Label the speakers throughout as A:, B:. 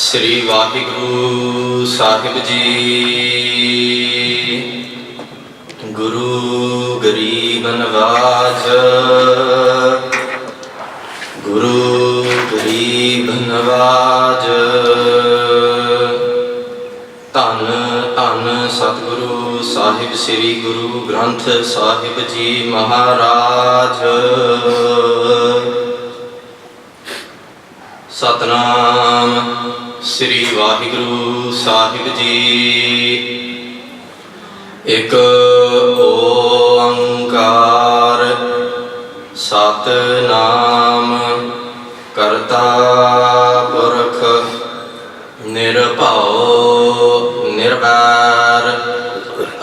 A: ਸ੍ਰੀ ਵਾਹਿਗੁਰੂ ਸਾਹਿਬ ਜੀ। ਗੁਰੂ ਗਰੀਬ ਨਵਾਜ, ਗੁਰੂ ਗਰੀਬ ਨਵਾਜ। ਧੰਨ ਧੰਨ ਸਤਿਗੁਰੂ ਸਾਹਿਬ ਸ੍ਰੀ ਗੁਰੂ ਗ੍ਰੰਥ ਸਾਹਿਬ ਜੀ ਮਹਾਰਾਜ। ਸਤਨਾਮ ਸ੍ਰੀ ਵਾਹਿਗੁਰੂ ਸਾਹਿਬ ਜੀ। ਇੱਕ ਓੰਕਾਰ ਸਤਿਨਾਮ ਕਰਤਾ ਪੁਰਖ ਨਿਰਭਉ ਨਿਰਵੈਰ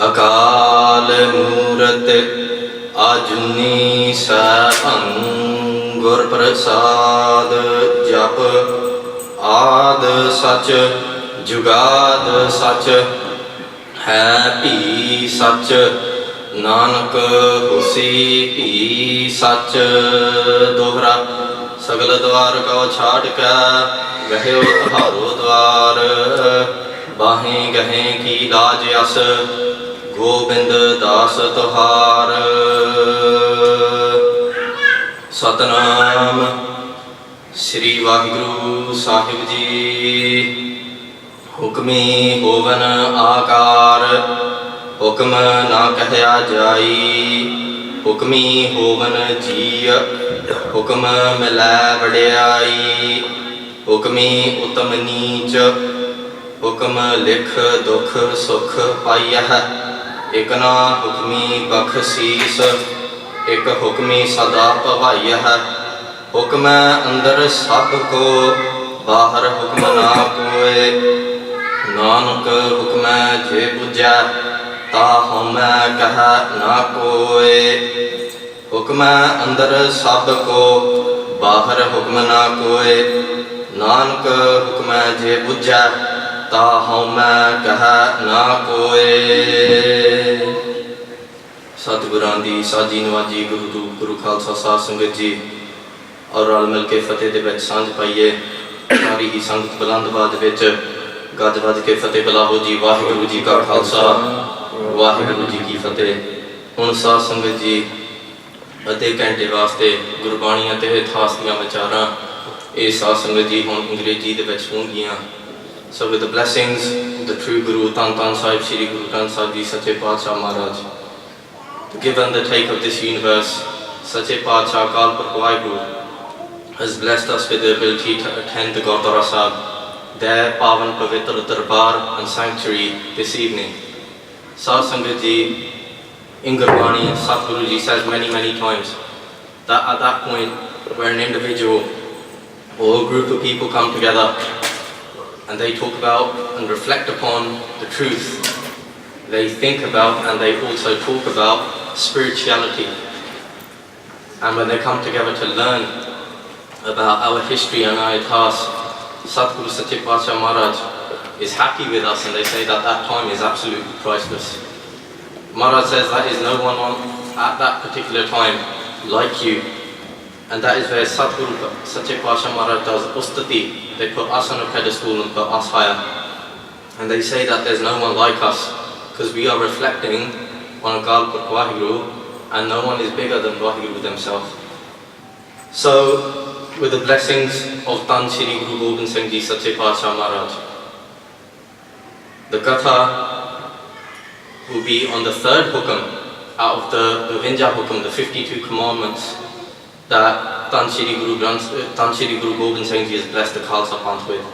A: ਅਕਾਲ ਮੂਰਤ ਆਜੂਨੀ ਸੈਭੰ ਗੁਰ ਪ੍ਰਸਾਦ। ਜਪ ਆਦ ਸਚ ਜੁਗਾਦ ਸਚ ਹੈ ਭੀ ਸਚ ਨਾਨਕ ਹੋਸੀ ਭੀ ਸਚ। ਦੋਹਰਾ ਸਗਲ ਦਵਾਰ ਕਉ ਛਾੜ ਕੇ ਗਹਿਓ ਤੁਹਾਰੋ ਦਵਾਰ। ਬਾਹੇ ਗਹੇ ਕੀ ਲਾਜ ਅਸ ਗੋਬਿੰਦ ਦਾਸ ਤੁਹਾਰ। ਸਤਨਾਮ ਸ੍ਰੀ ਵਾਹਿਗੁਰੂ ਸਾਹਿਬ ਜੀ। ਹੁਕਮੀ ਹੋਵਨ ਆਕਾਰ ਹੁਕਮ ਨਾ ਕਹਿਆ ਜਾਈ। ਹੁਕਮੀ ਹੋਵਨ ਜੀਅ ਹੁਕਮ ਮਿਲੈ ਵਡਿਆਈ। ਹੁਕਮੀ ਉਤਮ ਨੀਚ ਹੁਕਮ ਲਿਖ ਦੁਖ ਸੁਖ ਪਾਈਐ। ਇਕ ਨਾ ਹੁਕਮੀ ਬਖਸ਼ੀਸ ਇਕ ਹੁਕਮੀ ਸਦਾ ਭਵਾਈਐ। ਹੁਕਮ ਅੰਦਰ ਸਭ ਕੋ ਬਾਹਰ ਹੁਕਮ ਨਾ ਕੋਏ। ਨਾਨਕ ਹੁਕਮ ਜੇ ਬੁਝੈ ਤਾ ਹਉਮੈ ਕਹਿ ਨਾ ਕੋਏ। ਹੁਕਮ ਅੰਦਰ ਸਭ ਕੋ ਬਾਹਰ ਹੁਕਮ ਨਾ ਕੋਏ। ਨਾਨਕ ਹੁਕਮ ਜੇ ਬੁਝੈ ਤਾ ਹਉਮੈ ਕਹਿ ਨਾ ਕੋਏ। ਸਤਿਗੁਰਾਂ ਦੀ ਸਾਜੀ ਨਵਾਜੀ ਗੁਰੂ ਰੂਪ ਗੁਰੂ ਖਾਲਸਾ ਸਾਧ ਸੰਗਤ ਜੀ ਔਰ ਰਲ ਮਿਲ ਕੇ ਫਤਿਹ ਦੇ ਵਿੱਚ ਸਾਂਝ ਪਾਈਏ। ਸਾਰੀ ਹੀ ਸੰਗਤ ਬੁਲੰਦਬਾਦ ਵਿੱਚ ਗੱਜ ਵੱਜ ਕੇ ਫਤਿਹ ਬੁਲਾਓ ਜੀ। ਵਾਹਿਗੁਰੂ ਜੀ ਕਾ ਖਾਲਸਾ ਵਾਹਿਗੁਰੂ ਜੀ ਕੀ ਫਤਿਹ। ਹੁਣ ਸਾਧ ਸੰਗਤ ਜੀ ਅੱਧੇ ਘੰਟੇ ਵਾਸਤੇ ਗੁਰਬਾਣੀ ਅਤੇ ਇਤਿਹਾਸ ਦੀਆਂ ਵਿਚਾਰਾਂ ਇਹ ਸਾਧ ਸੰਗਤ ਜੀ ਹੁਣ ਅੰਗਰੇਜ਼ੀ ਦੇ ਵਿੱਚ ਹੋਣਗੀਆਂ। So with the blessings of the true Guru ਧੰਨ ਧੰਨ ਸਾਹਿਬ ਸ੍ਰੀ ਗੁਰੂ ਗ੍ਰੰਥ ਸਾਹਿਬ ਜੀ ਸੱਚੇ ਪਾਤਸ਼ਾਹ ਮਹਾਰਾਜ। To give undertake of this universe, ਸੱਚੇ ਪਾਤਸ਼ਾਹ Akal Purakh Waheguru has blessed us with the ability to attend the Gurdwara Sabha, their pavan pavitra darbar and sanctuary this evening. Sadh Sangat ji, in Gurbani, Satguru ji says many times that at that point where an individual or a group of people come together and they talk about and reflect upon the truth, they think about and they also talk about spirituality. And when they come together to learn about our history and our ithas, Satguru Sache Patsha Maharaj is happy with us and they say that that time is absolutely priceless. Maharaj says that is no one at that particular time like you, and that is where Satguru Sache Patsha Maharaj does ustati. They put us on a pedestal and put us higher, and they say that there's no one like us because we are reflecting on Akal Purkh Vaheguru and no one is bigger than Vaheguru themselves. So with the blessings of Tan Shri Guru Gobind Singh Ji Sache Patsha Maharaj, the Katha will be on the third Hukam out of the 52 Hukam, the 52 commandments that Tan Shri Guru Gobind Singh Ji has blessed the Khalsa Panth with.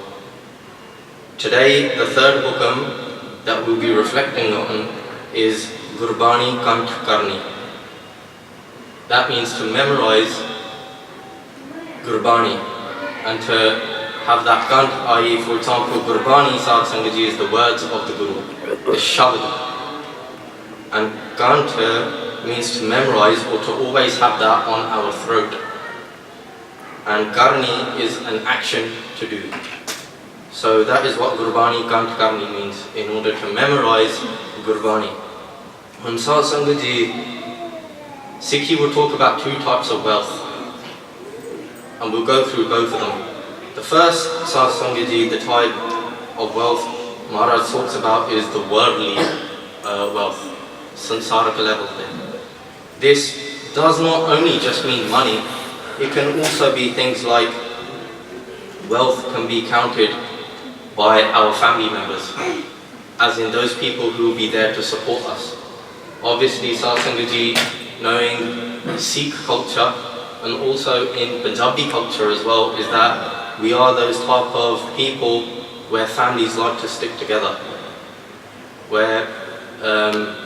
A: Today the third Hukam that we'll be reflecting on is Gurbani Kantth Karni. That means to memorize Gurbani and to have that Kantth, i.e. for example Gurbani Sadh Sangat Ji is the words of the Guru, the Shabad. And Kantth means to memorize or to always have that on our throat. And Karni is an action to do. So that is what Gurbani Kantth Karni means, in order to memorize Gurbani. On Sadh Sangat Ji, Sikhi will talk about two types of wealth, and we'll go through both of them. The first Satsangaji, the type of wealth Maharaj talks about is the worldly wealth, sansarika level thing. This does not only just mean money, it can also be things like wealth can be counted by our family members, as in those people who will be there to support us. Obviously, Satsangaji, knowing Sikh culture and also in Punjabi culture as well, is that we are those type of people where families like to stick together, where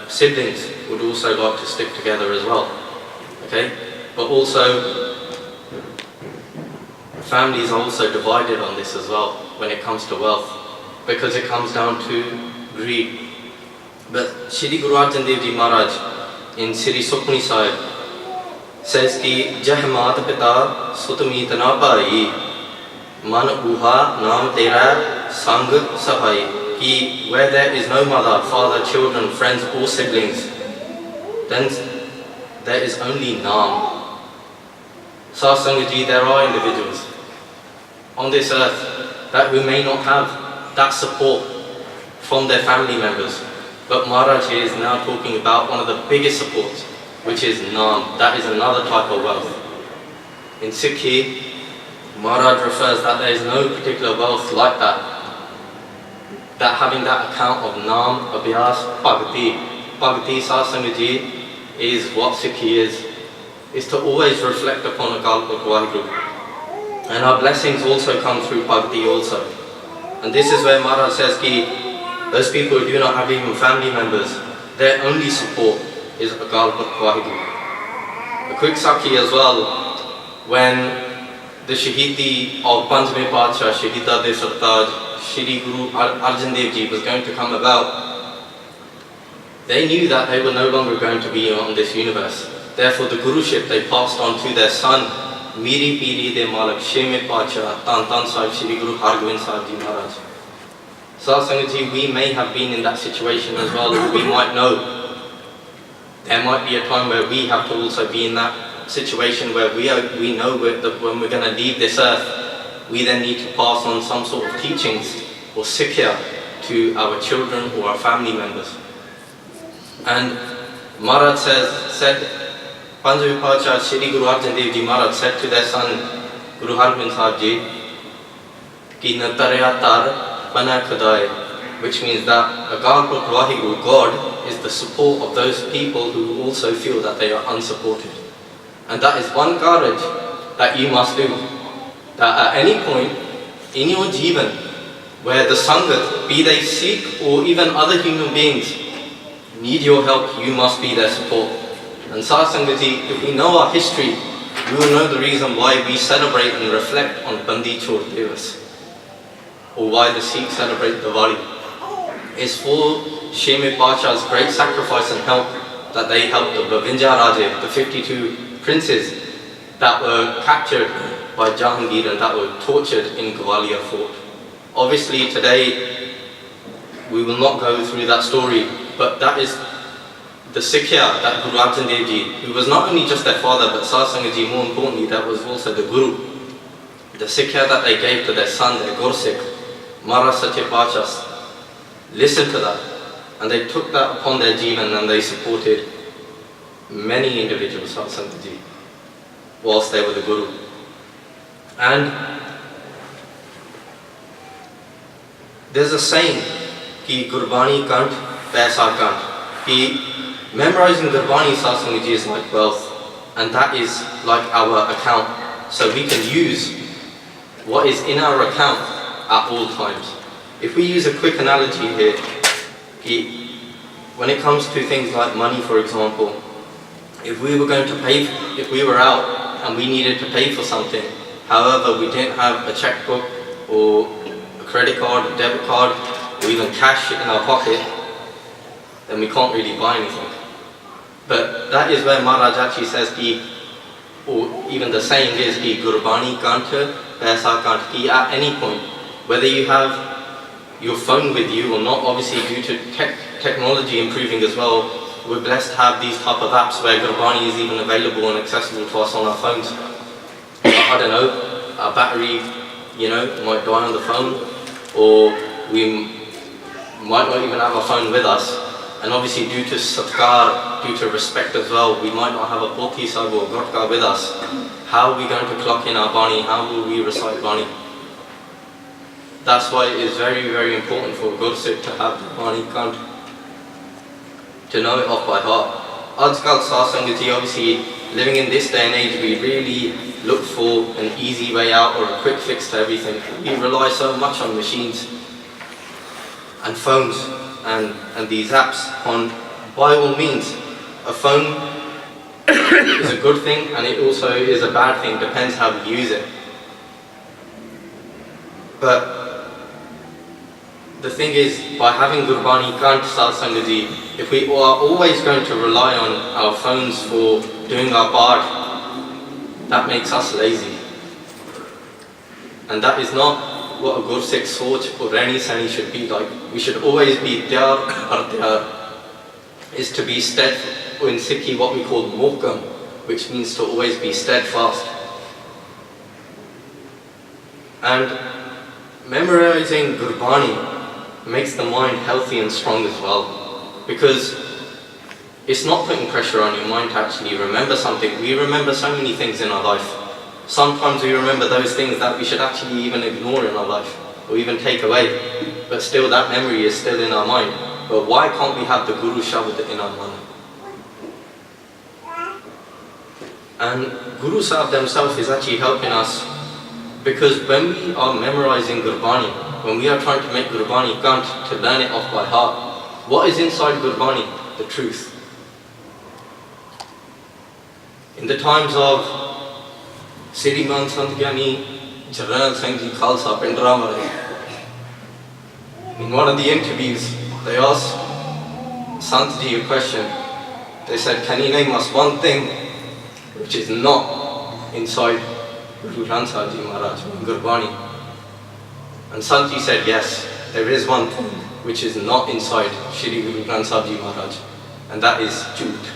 A: siblings would also like to stick together as well. Okay, but also families are also divided on this as well when it comes to wealth, because it comes down to greed. But Shri Guru Arjan Dev Ji Maharaj in Sri Sukhmani Sahib says ki Jeh Maat Pita Sutmeet Na Bhai Man Uha Naam Tera Sang Sahai, ki where there is no mother, father, children, friends or siblings, then there is only Naam. Satsangaji, there are individuals on this earth that who may not have that support from their family members. But Maharaj is now talking about one of the biggest supports, which is Naam. That is another type of wealth. In Sikhi, Maharaj refers that there is no particular wealth like that. That having that account of Naam, Abhyas, Bhakti. Bhakti, Satsangaji, is what Sikhi is to always reflect upon Akal Purkh Waheguru. And our blessings also come through Bhakti also. And this is where Maharaj says ki those people who do not have even family members, their only support is Akal Purkh Waheguru. A quick Sakhi as well, when the Shahidi of Panjve Pacha, Shahida de Sartaj, Shri Guru Arjan Dev Ji was going to come about, they knew that they were no longer going to be on this universe. Therefore the Guruship they passed on to their son, Miri Piri de Malak Sheme Pacha, Tan Tan Sahib Shri Guru Hargobind Sahib Ji Maharaj. Satsangaji, we may have been in that situation as well, or we might know. There might be a time where we have to also be in that situation where we know when we're going to leave this earth, we then need to pass on some sort of teachings or sikhya to our children or our family members. And Maharaj said, Panjvi Pacha Shri Guru Arjan Dev Ji Maharaj said to their son, Guru Hargobind Sahib Ji, Ki Natarya Tar Bana Khadai, which means that Akal Purkh Waheguru, God, is the support of those people who also feel that they are unsupported. And that is one courage that you must do. That at any point in your Jeevan, where the Sangat, be they Sikh or even other human beings, need your help, you must be their support. And Satsangaji, if we know our history, we will know the reason why we celebrate and reflect on Bandi Chor Divas, or why the Sikhs celebrate Diwali. It's for Sheme Pacha's great sacrifice and help that they helped the Bhavinja Raje, the 52 princes that were captured by Jahangir and that were tortured in Gwalior fort. Obviously today we will not go through that story, but that is the Sikhya that Guru Arjan Dev Ji, who was not only just their father but Satsangaji, more importantly, that was also the Guru. The Sikhya that they gave to their son, their Gursikh, Maharaj Sache Pachas, listened to that and they took that upon their Jeevan and they supported many individuals, Satsangaji, whilst they were the Guru. And there's a saying, ki Gurbani Kantth Karni, ki memorizing Gurbani Satsangaji is like wealth, and that is like our account. So we can use what is in our account at all times. If we use a quick analogy here, when it comes to things like money, for example, if we were going to pay, if we were out and we needed to pay for something, however we didn't have a checkbook or a credit card, a debit card, or even cash in our pocket, then we can't really buy anything. But that is where Maharaj actually says ki, or even the saying is ki Gurbani Kantth Karni, at any point, whether you have your phone with you or not, obviously due to technology improving as well, we're blessed to have these type of apps where Gurbani is even available and accessible to us on our phones. I don't know, a battery might die on the phone, or we might not even have a phone with us. And obviously due to satkar, due to respect as well, we might not have a poti sahib or gotka with us. How are we going to clock in our Bani? How will we recite Bani? That's why it is very, very important for Gursikh to have the Bani Kantth, to know it off by heart. Ajkal Satsangati, obviously living in this day and age, we really look for an easy way out or a quick fix to everything. We rely so much on machines and phones and these apps. By all means, a phone is a good thing and it also is a bad thing, depends how we use it. But the thing is, by having Gurbani Kantth Satsangati, if we are always going to rely on our phones for doing our part, that makes us lazy. And that is not what a Gursikh Soch or Rani Sani should be like. We should always be Tyar or Tyar, is to be steadfast, or in Sikhi what we call Hukam, which means to always be steadfast. And memorizing Gurbani makes the mind healthy and strong as well, because it's not putting pressure on your mind to actually remember something. We remember so many things in our life. Sometimes we remember those things that we should actually even ignore in our life or even take away, but still that memory is still in our mind. But why can't we have the Guru Shabad in our mind? And Guru Sahib themselves is actually helping us, because when we are memorizing Gurbani, when we are trying to make Gurbani Kantth, to learn it off by heart, what is inside Gurbani? The truth. In the times of Sri Man Sant Gyani Jarnail Singh Ji Khalsa Pindramare, in one of the interviews, they asked Sant Ji a question. They said, can you name us one thing which is not inside Guru Granth Sahib Ji Maharaj, Gurbani? And Sant Ji said, yes, there is one thing which is not inside Shri Guru Granth Sahib Ji Maharaj, and that is Jhoot.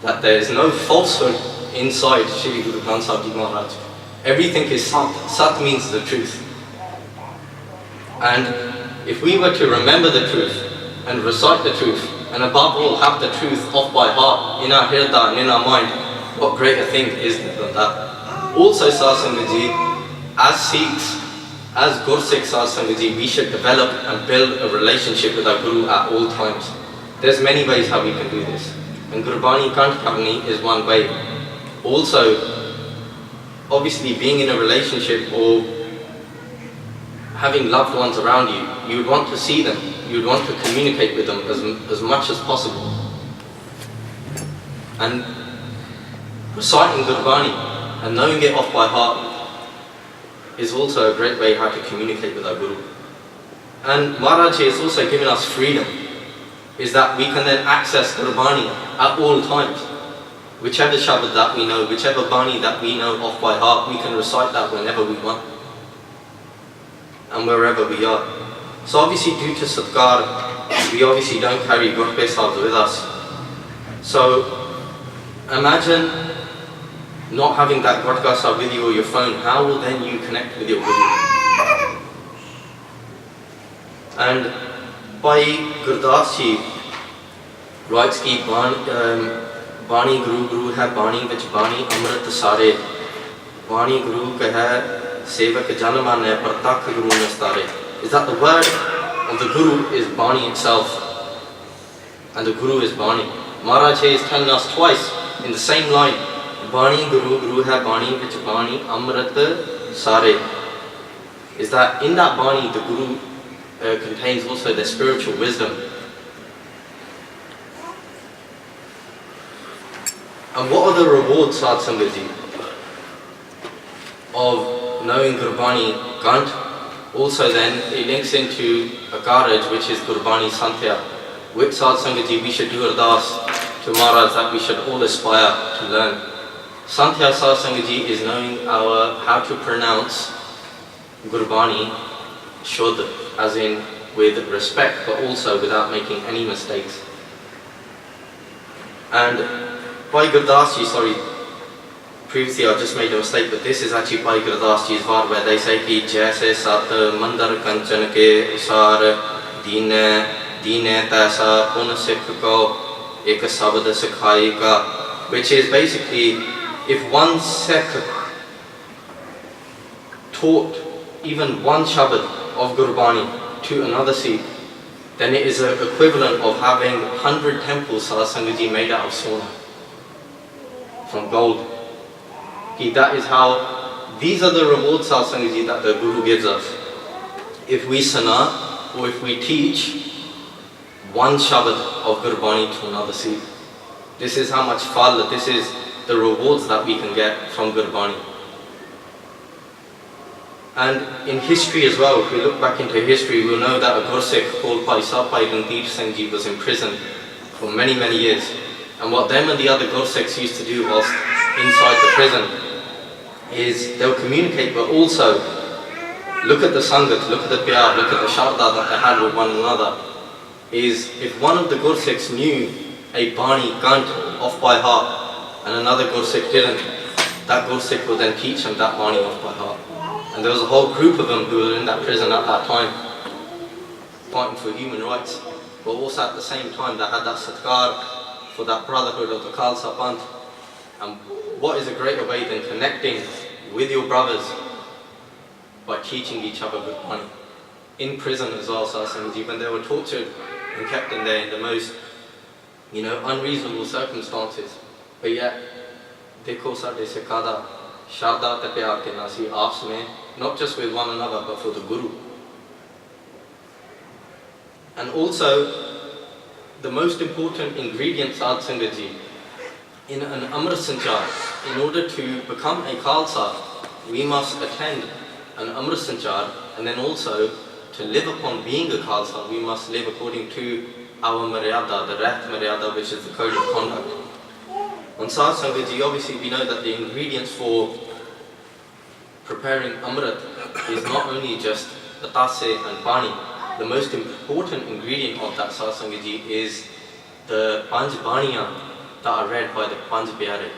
A: That there is no falsehood inside Shri Guru Granth Sahib Ji Maharaj. Everything is Sat. Sat means the truth. And if we were to remember the truth and recite the truth, and above all have the truth off by heart, in our hirda and in our mind, what greater thing is there than that? Also, Satsangaji, as Sikhs, as Gursikh Satsangaji, we should develop and build a relationship with our Guru at all times. There's many ways how we can do this, and Gurbani Kantth Karni is one way. Also, obviously being in a relationship or having loved ones around you, you would want to see them, you would want to communicate with them as much as possible. And reciting Gurbani and knowing it off by heart is also a great way how to communicate with our Guru. And Maharaj is also giving us freedom, is that we can then access Gurbani at all times. Whichever Shabad that we know, whichever Bani that we know off by heart, we can recite that whenever we want and wherever we are. So obviously due to Satkar, we obviously don't carry Gurbe Sahibs with us. So imagine not having that Gurdwara Sahib with you or your phone. How will then you connect with your Guru? And Bhai Gurdas Ji writes ki Bani Guru Guru hai Bani vich Bani Amrit Sare, Bani Guru kah Sevak Janaman hai Partak Guru Nastare. Is that the word of the Guru is Bani itself, and the Guru is Bani. Maharaj is telling us twice in the same line, Bani Guru Guru hai Bani vich Bani Amrit Sare. Is that in that Bani the Guru contains also the spiritual wisdom. And what are the rewards, Sadh Sangat Ji, of knowing Gurbani Kantth? Also then, it links into a garage which is Gurbani Santya, which Sadh Sangat Ji we should do ardas to Maharaj that we should all aspire to learn. Santya Sadh Sangat Ji is knowing how to pronounce Gurbani Shuddh, as in with respect but also without making any mistakes. And Bhai Gurdas Ji, previously I just made a mistake, but this is actually Bhai Gurdas Ji's var, where they say ki jaise sat mandar kanchan ke usar dine taisa pun sikh ko ek sabad sikhayega, which is basically, if one Sikh taught even one Shabad of Gurbani to another Sikh, then it is an equivalent of having 100 temples, Sahib Sangat Ji, made out of sona, from gold. That is how, these are the rewards, Sahib Sangat Ji, that the Guru gives us. If we sana, or if we teach one Shabad of Gurbani to another Sikh, this is how much fal, this is the rewards that we can get from Gurbani. And in history as well, if we look back into history, we'll know that a Gursikh called Bhai Randeep Singh Ji was in prison for many, many years. And what them and the other Gursikhs used to do whilst inside the prison is they'll communicate, but also look at the Sangat, look at the Pyar, look at the Sharda that they had with one another. Is if one of the Gursikhs knew a Bani Kantth off by heart and another Gursikh didn't, that Gursikh would then teach him that Bani off by heart. And there was a whole group of them who were in that prison at that time, fighting for human rights, but also at the same time they had that satkar for that brotherhood of the Khalsa Panth. And what is a greater way than connecting with your brothers by teaching each other Gurbani? In prison as well, when they were tortured and kept in there in the most, unreasonable circumstances, but yet dekho sade sikhada Sharda te pyar ke nasi aaps mein, not just with one another but for the Guru. And also, the most important ingredient, Sad Sangat Ji, in an Amrit Sanchar, in order to become a Khalsa, we must attend an Amrit Sanchar, and then also to live upon being a Khalsa, we must live according to our Maryada, the Raht Maryada, which is the code of conduct. On Sad Sangat Ji, obviously we know that the ingredients for preparing Amrit is not only just the Tase and Pani. The most important ingredient of that, Sad Sangat Ji, is the Panj Baniyan that are read by the Panj Pyare.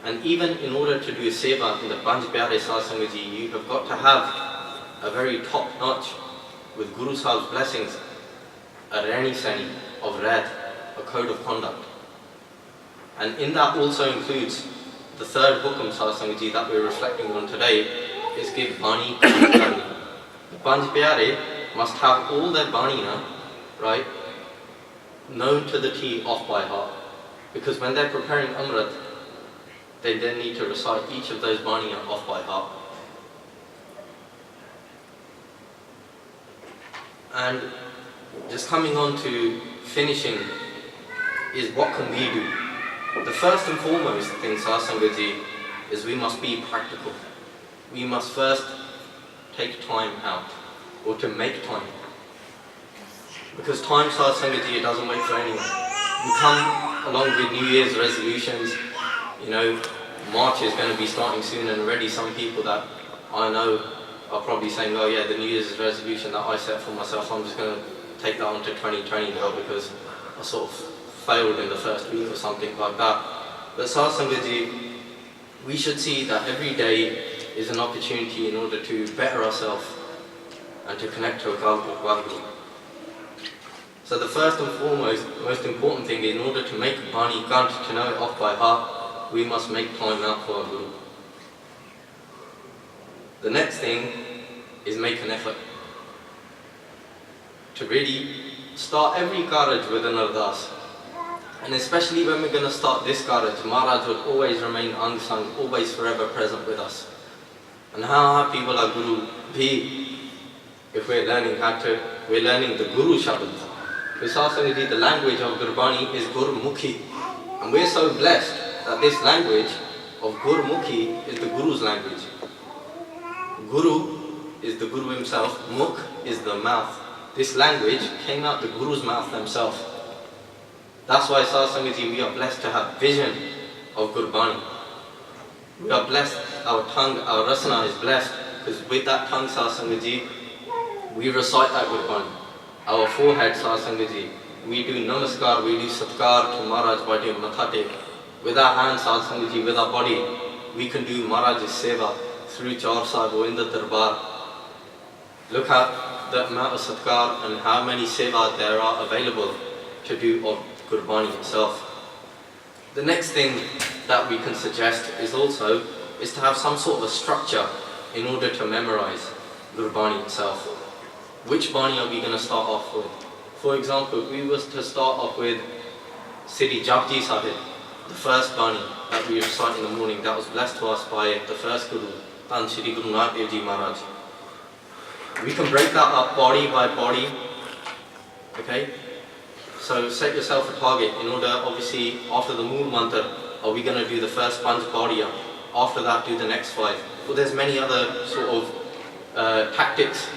A: And even in order to do seva in the Panj Pyare, Sad Sangat Ji, you have got to have a very top notch, with Guru Sahib's blessings, a Rani Sani of Red, a code of conduct. And in that also includes the third Hukam, Sad Sangat Ji, that we're reflecting on today, is Gurbani Kantth Karni. The Panj Pyare must have all their Baniya, right, known to the T off by heart. Because when they're preparing Amrit, they then need to recite each of those Baniya off by heart. And just coming on to finishing is what can we do? The first and foremost thing, Sad Sangat Ji, is we must be practical. We must first take time out, or to make time. Because time, Sad Sangat Ji, it doesn't wait for anyone. We come along with New Year's resolutions, March is going to be starting soon, and already some people that I know are probably saying, oh yeah, the New Year's resolution that I set for myself, I'm just going to take that on to 2020 now because I sort of failed in the first week or something like that. But Sad Sangat Ji, we should see that every day is an opportunity in order to better ourselves and to connect to a God. So the first and foremost, most important thing, in order to make Bani Kantth, to know it off by heart, we must make time out for our Guru. The next thing is make an effort to really start every Karaj with an Ardas. And especially when we're going to start this Karaj, Maharaj would always remain unsung, always forever present with us. And how happy will our Guru be if we're learning the Guru Shabad. Because the language of Gurbani is Gurmukhi. And we're so blessed that this language of Gurmukhi is the Guru's language. Guru is the Guru himself, Mukh is the mouth. This language came out the Guru's mouth themselves. That's why, Sad Sangat Ji, we are blessed to have vision of Gurbani. We are blessed, our tongue, our rasana is blessed, because with that tongue, Sad Sangat Ji, we recite that Gurbani. Our forehead, Sad Sangat Ji, we do namaskar, we do satkar to Maharaj by doing matha tek. With our hands, Sad Sangat Ji, with our body, we can do Maharaj's Seva through Chaur Sahib or in the Darbar. Look at the amount of Satkar and how many Seva there are available to do of Gurbani itself. The next thing that we can suggest is to have some sort of a structure in order to memorize Gurbani itself. Which Bani are we going to start off with? For example, if we was to start off with Siri Japji Sahib, the first Bani that we recite in the morning, that was blessed to us by the first Guru, Tan Shri Guru Nanak Dev Ji Maharaj. We can break that up body by body, okay? So set yourself a target in order, obviously, after the Mool Mantra, are we going to do the first Panch Badiya? After that, do the next 5. Well, there's many other sort of tactics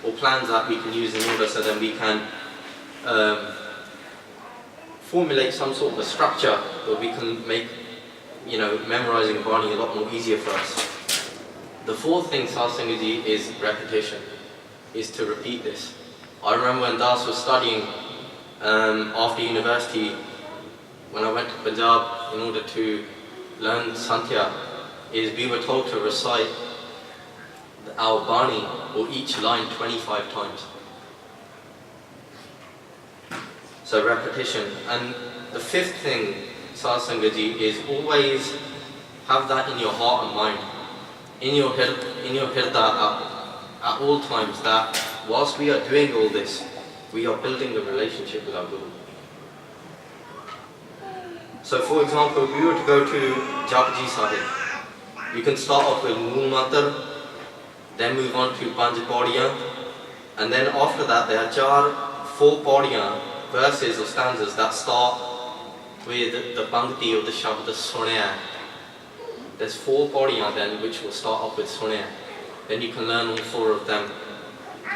A: or plans that we can use in order so then we can formulate some sort of a structure that we can make, memorizing Gurbani a lot more easier for us. The fourth thing, Satsangaji, is repetition, is to repeat this. I remember when Das was studying after university, when I went to Punjab in order to learn Santhya, is we were told to recite our Bani or each line 25 times. So repetition. And the fifth thing, Satsangaji, is always have that in your heart and mind, in your hirda at all times, that whilst we are doing all this, we are building a relationship with our Guru. So for example, if we were to go to Japji Sahib, you can start off with Mool Mantra, then move on to Panch Paudiyan, and then after that there are 4 Paudiyan, verses or stanzas that start with the Bhangti or the Shabd Sunaya. There's 4 Paudiyan then which will start off with Sunaya. Then you can learn all 4 of them.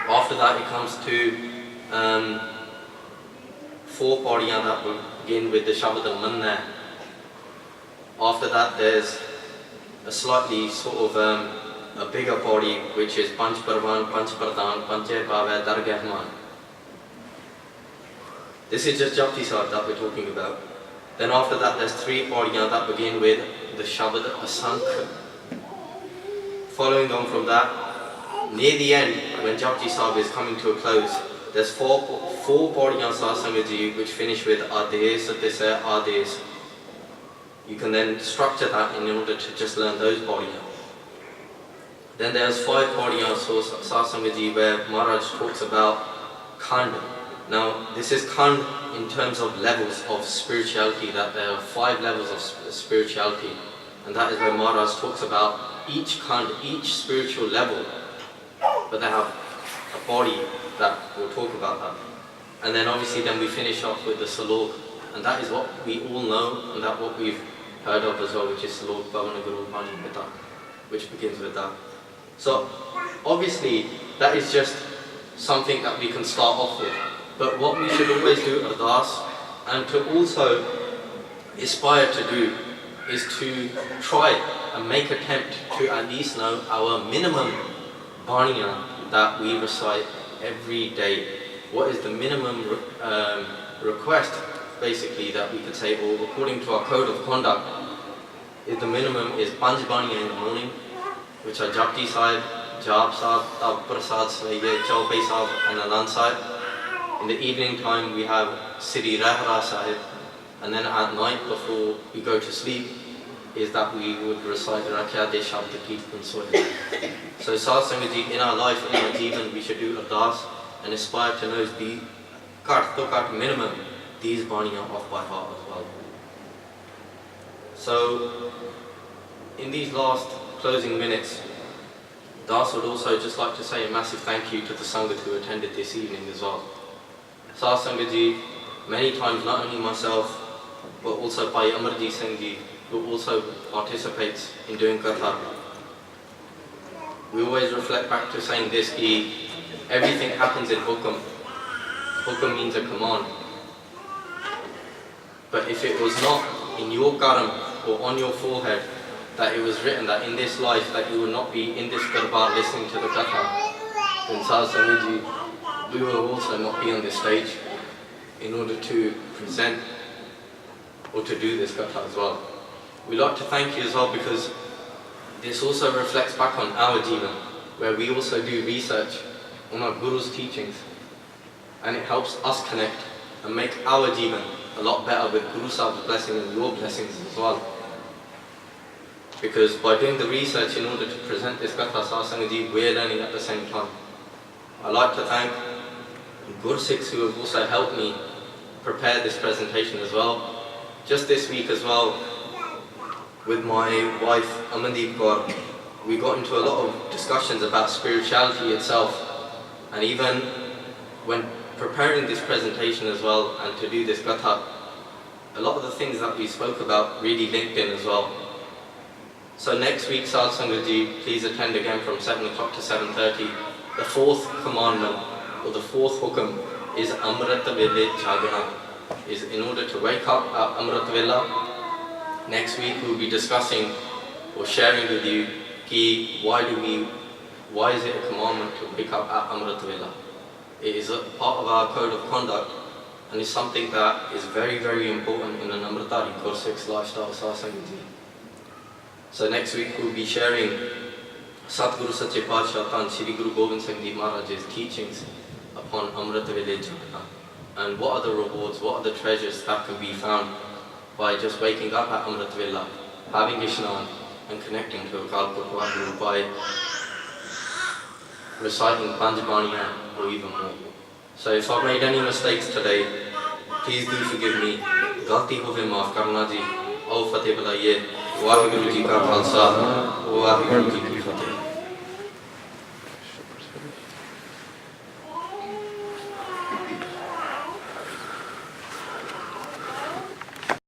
A: After that it comes to 4 Paudiyan that will begin with the Shabd Manna. After that there's a slightly sort of a bigger body, which is Panch Parvan, Panch Pradhan, Panche Bhave, Dargahman. This is just Japji Sahib that we're talking about. Then after that there's 3 Paudiyan that begin with the Shabad Asankh. Following on from that, near the end, when Japji Sahib is coming to a close, there's 4 Paudiyan Satsangaji which finish with Ades, Disa, Ades. You can then structure that in order to just learn those Paudiyan. Then there's 5 Paudiyan Satsangaji where Maharaj talks about Khand. Now this is Khand in terms of levels of spirituality, that there are 5 levels of spirituality, and that is where Maharaj talks about each Khand, each spiritual level, but they have a body that will talk about that. And then obviously then we finish off with the Slough, and that is what we all know, and that what we've heard of as well, which is Slough Bhavana Gurbani Katha, which begins with that. So obviously that is just something that we can start off with, but what we should always do ardas and to also aspire to do is to try and make attempt to at least know our minimum Baniya that we recite every day. What is the minimum request basically that we could say, or according to our code of conduct, is the minimum is Panch Baniya in the morning, which are Japji Sahib, Jap Sahib, Tab Prasad Sahib, Chaupai Sahib and Anand Sahib. In the evening time we have Siri Rahra Sahib, and then at night before we go to sleep is that we would recite Rakhya De Shabd Kirtan Sohila. So Satsangaji, in our life, in our Jeevan, we should do ardas and aspire to know the kat minimum these Baniya off by heart as well. So in these last closing minutes, Das would also just like to say a massive thank you to the Sangat who attended this evening as well. Satsangaji, many times not only myself, but also Bhai Amarjit Singh Ji, who also participates in doing Katha. We always reflect back to saying this, everything happens in Hukam. Hukam means a command. But if it was not in your karam or on your forehead that it was written that in this life that you will not be in this darbar listening to the Katha, then Satsangaji, we will also not be on this stage in order to present or to do this Katha as well. We'd like to thank you as well because This also reflects back on our Jivan, where we also do research on our Guru's teachings, and it helps us connect and make our Jivan a lot better with Guru Sahib's blessing and your blessings as well. Because by doing the research in order to present this Katha Satsang Ji, we're learning at the same time. I'd like to thank Gursikhs who have also helped me prepare this presentation as well. Just this week as well, with my wife Amandeep Kaur, we got into a lot of discussions about spirituality itself, and even when preparing this presentation as well and to do this Katha, a lot of the things that we spoke about really linked in as well. So next week, Sadh Sangat Ji, please attend again from 7 o'clock to 7:30. The fourth commandment, or the fourth hukam, is Amrit Vele Jagana, is in order to wake up at Amrit Vela. Next week we'll be discussing or sharing with you why is it a commandment to wake up at Amrit Vela. It is a part of our code of conduct, and is something that is very, very important in an Amritari Gursikh's lifestyle Satsang Ji. So next week we'll be sharing Satguru Sache Padshah Tan Shri Guru Gobind Singh Ji Maharaj's teachings upon Amrit Vele Jagana, and what are the rewards, what are the treasures that can be found by just waking up at Amrit Vela, having Ishnan and connecting to Akal Purkhwar Guru by reciting Panjabaniya or even more. So if I've made any mistakes today, please do forgive me. Galti hove maaf karna ji. Aao fateh bulaiye. Waheguru ji ka khalsa, Waheguru ji ki fateh.